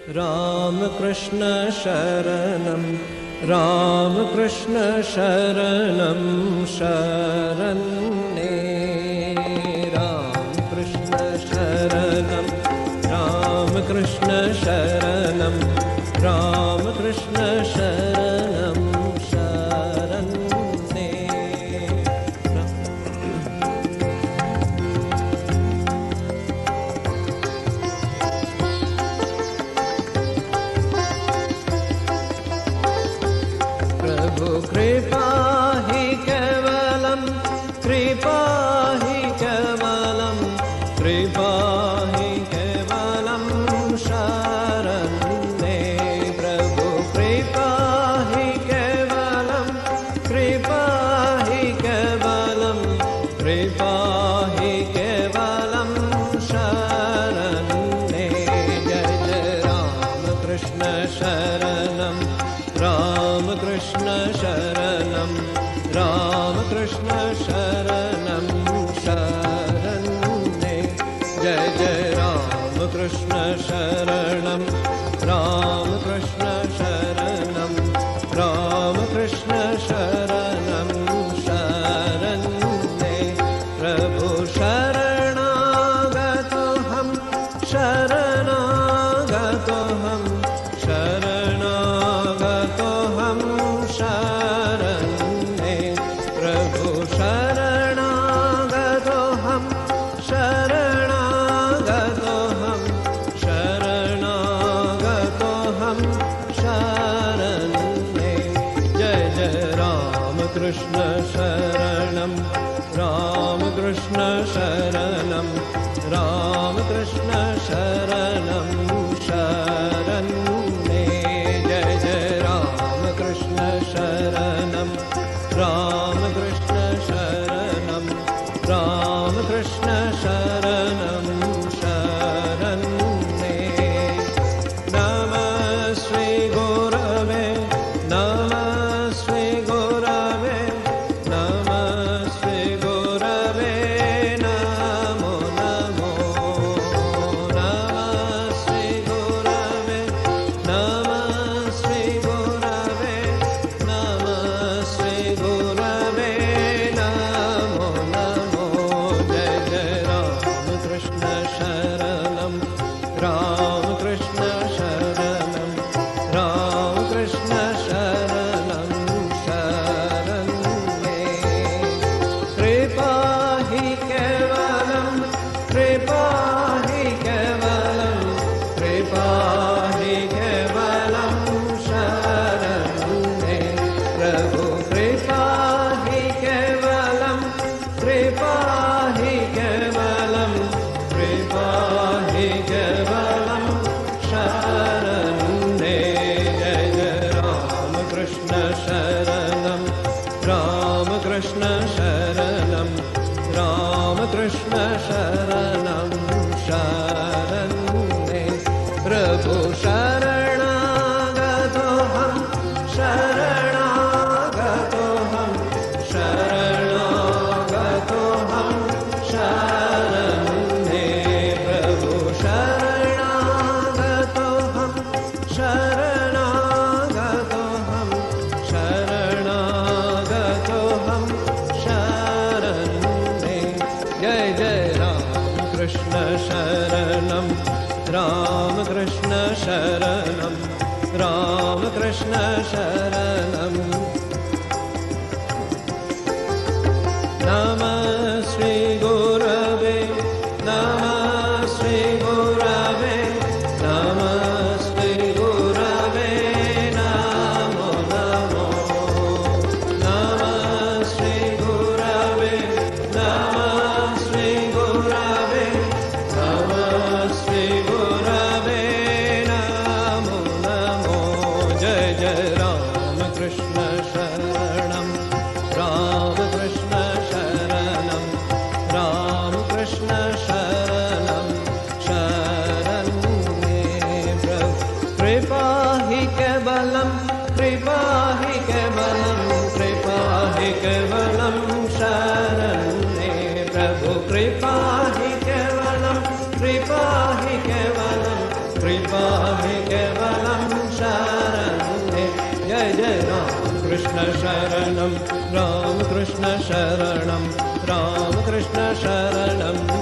राम कृष्ण शरणं राम कृष्ण शरणं शरण्ये राम कृष्ण शरणं राम कृष्ण शरणं राम कृष्ण शरणं शरण्ये कृपा हि केवलं कृपा हि केवलं कृपा हि केवलं शरण्ये प्रभु कृपा हि केवलं कृपा हि केवलं कृपा हि केवलं शरण्ये जय जय राम कृष्ण शरणं राम कृष्ण शरणं राम कृष्ण शरणं शरण्ये जय जय राम कृष्ण शरणं राम कृष्ण शरणं राम कृष्ण शरणं शरण्ये प्रभु शरणागतोऽहं शरणागतोऽहं शरणागतोऽहं शरण्ये प्रभु शरणागतोऽहं शरणागतोऽहं शरणागतोऽहं शरण्ये जय जय राम कृष्ण शरणं राम कृष्ण शरणं राम कृष्ण शरणं शरण्ये जय जय राम कृष्ण शरणं राम कृष्ण शरणं राम कृष्ण शरणं शरण्ये नमः श्री गुरवे नमः श्री गुरवे नमः श्री गुरवे नमो नमो नमः श्री गुरवे नमः श्री गुरवे नमः श्री गुरवे नमो नमो जय जय राम कृष्ण शरणं राम कृष्ण शरणं राम कृष्ण शरणं शरण्ये कृपा हि केवलं कृपा हि केवलं कृपा हि केवलं शरण्ये प्रभु कृपा हि केवलं कृपा हि केवलं कृपा हि केवलं शरण्ये जय जय राम कृष्ण शरणं राम कृष्ण शरणं राम कृष्ण शरणं शरण्ये प्रभु शरणागतोऽहं शरणागतोऽहं शरणागतोऽहं शरण्ये प्रभु शरणागतोऽहं शरणागतोऽहं शरणागतोऽहं शरण्ये जय जय राम कृष्ण शरणं राम कृष्ण शरणं राम कृष्ण शरणं नमः श्री गुरवे नमः श्री गुरवे नमः श्री गुरवे नमो नमो नमः श्री गुरवे नमः श्री गुरवे नमः श्री गुरवे नमो नमो जय जय राम स्वामी केवलं शरणं मे जय जय राम कृष्ण शरणं राम कृष्ण शरणं राम कृष्ण शरणं